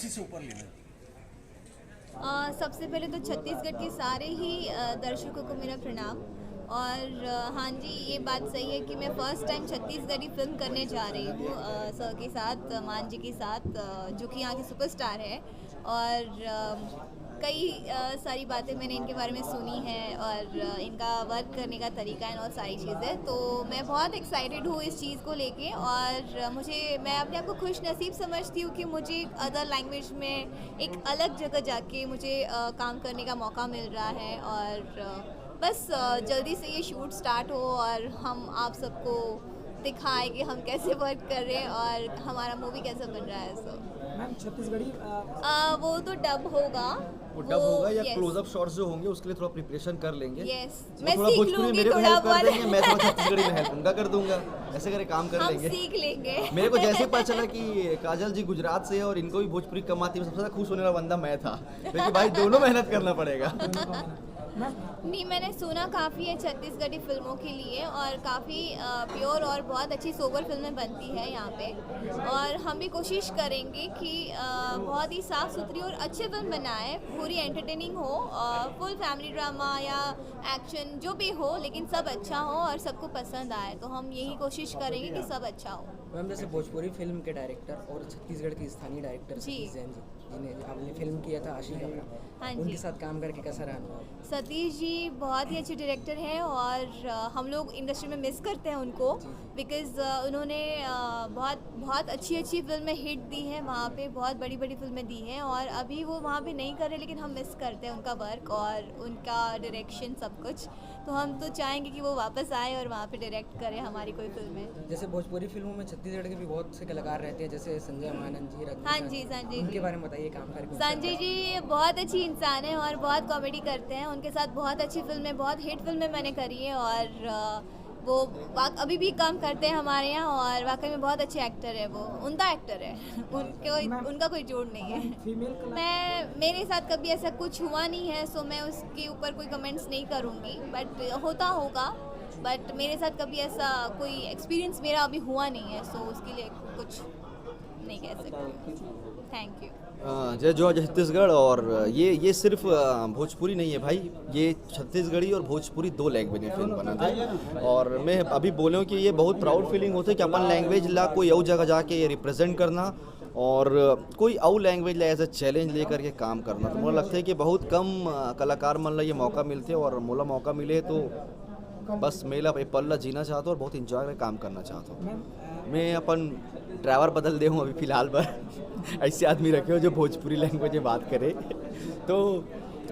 80 से ऊपर लेना। सबसे पहले तो छत्तीसगढ़ के सारे ही दर्शकों को मेरा प्रणाम। और हाँ जी, ये बात सही है कि मैं फ़र्स्ट टाइम छत्तीसगढ़ी फ़िल्म करने जा रही हूँ सर के साथ, मान जी के साथ, जो कि यहाँ के सुपरस्टार है। और कई सारी बातें मैंने इनके बारे में सुनी हैं और इनका वर्क करने का तरीका है और सारी चीज़ें, तो मैं बहुत एक्साइटेड हूँ इस चीज़ को लेके। और मैं अपने आप को खुश नसीब समझती हूँ कि मुझे अदर लैंग्वेज में एक अलग जगह जाके मुझे काम करने का मौका मिल रहा है। और बस जल्दी से ये शूट स्टार्ट हो और हम आप सबको दिखाएं कि हम कैसे वर्क कर रहे हैं और हमारा मूवी कैसा बन रहा है। सो मैम छत्तीसगढ़ी वो तो डब होगा। वो डब होगा या yes, क्लोजअप शॉट्स जो होंगे उसके लिए थोड़ा प्रिपरेशन कर लेंगे। yes, वो मैं थोड़ा सीख भोजपुरी लूंगी मेरे को थोड़ा हेल्प कर बहुत। देंगे, मैं थोड़ा छत्तीसगढ़ी में हेल्प उनका कर दूंगा, ऐसे करे काम कर हम लेंगे। सीख लेंगे। मेरे को जैसे ही पता चला कि काजल जी गुजरात से है और इनको भी भोजपुरी कम आती है, सबसे ज्यादा खुश होने वाला बंदा मैं था, क्योंकि भाई दोनों मेहनत करना पड़ेगा। नहीं, मैंने सुना काफ़ी है छत्तीसगढ़ी फिल्मों के लिए और काफ़ी प्योर और बहुत अच्छी सोबर फिल्में बनती है यहाँ पे। और हम भी कोशिश करेंगे कि बहुत ही साफ़ सुथरी और अच्छी फिल्म बनाए, पूरी एंटरटेनिंग हो, फुल फैमिली ड्रामा या एक्शन जो भी हो, लेकिन सब अच्छा हो और सबको पसंद आए। तो हम यही कोशिश करेंगे कि सब अच्छा हो। मैम जैसे भोजपुरी फिल्म के डायरेक्टर और छत्तीसगढ़ के स्थानीय डायरेक्टर जी। सतीश जैन जी जिन्हें आपने फिल्म किया था आशिक अपना, हाँ जी। उनके साथ काम करके कैसा रहा अनुभव? सतीश जी बहुत ही अच्छे डायरेक्टर हैं और हम लोग इंडस्ट्री में मिस करते हैं उनको, बिकॉज़ उन्होंने बहुत अच्छी अच्छी फिल्में हिट दी हैं वहाँ पे, बहुत बड़ी बड़ी फिल्में दी हैं। और अभी वो वहाँ पे नहीं कर रहे, लेकिन हम मिस करते हैं उनका वर्क और उनका डायरेक्शन सब कुछ। तो हम तो चाहेंगे कि वो वापस आए और वहाँ पे डायरेक्ट करें हमारी कोई फिल्में। जैसे भोजपुरी फिल्मों में छत्तीसगढ़ के भी बहुत से कलाकार रहते हैं, जैसे संजय मानन जी, रजनीकांत। हाँ जी, संजय उनके जी। बारे में बताइए काम करके। संजय जी बहुत अच्छी इंसान है और बहुत कॉमेडी करते हैं। उनके साथ बहुत अच्छी फिल्में, बहुत हिट फिल्में मैंने करी है और वो अभी भी काम करते हैं हमारे यहाँ और वाकई में बहुत अच्छे एक्टर है। वो उनका एक्टर है। उनका कोई जोड़ नहीं है। फीमेल मेरे साथ कभी ऐसा कुछ हुआ नहीं है, सो मैं उसके ऊपर कोई कमेंट्स नहीं करूँगी, बट होता होगा। बट मेरे साथ कभी ऐसा कोई एक्सपीरियंस मेरा अभी हुआ नहीं है, सो उसके लिए कुछ नहीं कह सकती। Thank you. जय जो छत्तीसगढ़। और ये सिर्फ भोजपुरी नहीं है भाई, ये छत्तीसगढ़ी और भोजपुरी दो लैंग्वेज में फिल्म बना था। और मैं अभी बोलूँ कि ये बहुत प्राउड फीलिंग होती है कि अपन लैंग्वेज ला कोई और जगह जाके रिप्रेजेंट करना और कोई और लैंग्वेज ला एज ए चैलेंज लेकर के काम करना। तो मुझे लगता है कि बहुत कम कलाकार मन ला ये मौका मिलते और मोला मौका मिले तो बस मेला पल ला जीना चाहता हूँ और बहुत इंजॉय में काम करना चाहता हूँ। मैं अपन ड्राइवर बदल दे हूँ अभी फ़िलहाल पर ऐसे आदमी रखे हो जो भोजपुरी लैंग्वेज में बात करे। तो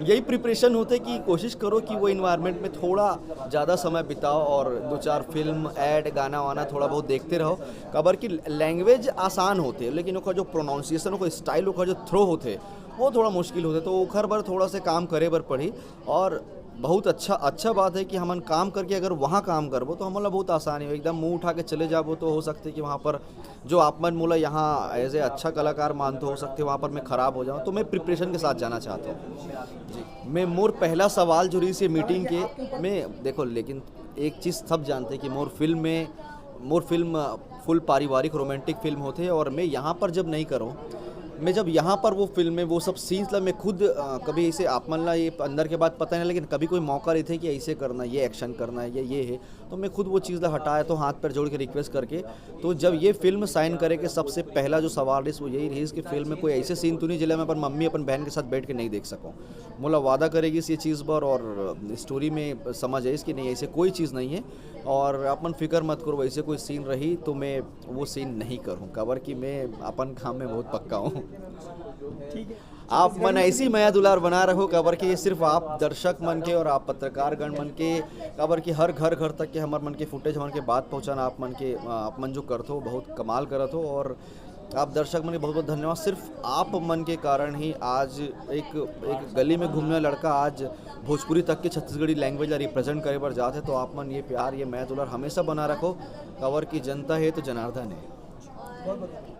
यही प्रिपरेशन होते कि कोशिश करो कि वो इन्वायरमेंट में थोड़ा ज़्यादा समय बिताओ और दो चार फिल्म ऐड गाना वाना थोड़ा बहुत देखते रहो। खबर की लैंग्वेज आसान होते है, लेकिन उसका जो प्रोनाउंसिएशन को स्टाइल का जो थ्रो होते वो थोड़ा मुश्किल होते। तो उखर बर थोड़ा से काम करे बर पड़ी। और बहुत अच्छा बात है कि हमन काम करके अगर वहाँ काम करबो तो हमला बहुत आसानी हो, एकदम मुंह उठा के चले जाबो तो हो सकते कि वहाँ पर जो आप मन मोला यहाँ एज ए अच्छा कलाकार मानते हो सकते वहाँ पर मैं ख़राब हो जाऊँ। तो मैं प्रिपरेशन के साथ जाना चाहता हूँ जी। मैं मोर पहला सवाल जो रही से मीटिंग के में देखो, लेकिन एक चीज़ सब जानते हैं कि मोर फिल्म फुल पारिवारिक रोमांटिक फिल्म होते हैं। और मैं यहाँ पर जब नहीं करूँ, मैं जब यहाँ पर वो फिल्म में वो सब सीन्स ला मैं खुद कभी ऐसे आप मन ला ये अंदर के बाद पता नहीं, लेकिन कभी कोई मौका रहता है कि ऐसे करना, ये एक्शन करना है, ये है, तो मैं खुद वो चीज़ ला हटाया तो हाथ पैर जोड़ के रिक्वेस्ट करके। तो जब ये फिल्म साइन करे के सबसे पहला जो सवाल है वो यही रही कि फिल्म में कोई ऐसे सीन तो नहीं जिले में अपन मम्मी अपन बहन के साथ बैठ के नहीं देख सकूँ। मोला वादा करेगी इस ये चीज़ पर और स्टोरी में समझ है इसकी नहीं ऐसे कोई चीज़ नहीं है। और अपन फिक्र मत करो, वैसे कोई सीन रही तो मैं वो सीन नहीं करूँ। कवर कि मैं अपन काम में बहुत पक्का हूँ। आप मन ऐसी माया दुलार बना रहो कबर के, सिर्फ आप दर्शक मन के और आप पत्रकार गण मन के कबर की हर घर के हमार मन के फुटेज मन के बात पहुँचाना आप मन जो करते हो बहुत कमाल करत हो। और आप दर्शक मन के बहुत बहुत धन्यवाद। सिर्फ आप मन के कारण ही आज एक गली में घूमने लड़का आज भोजपुरी तक के छत्तीसगढ़ी लैंग्वेज रिप्रेजेंट करे पर जाते। तो आप मन ये प्यार ये माया दुलार हमेशा बना रखो। कवर की जनता है तो जनार्दन है।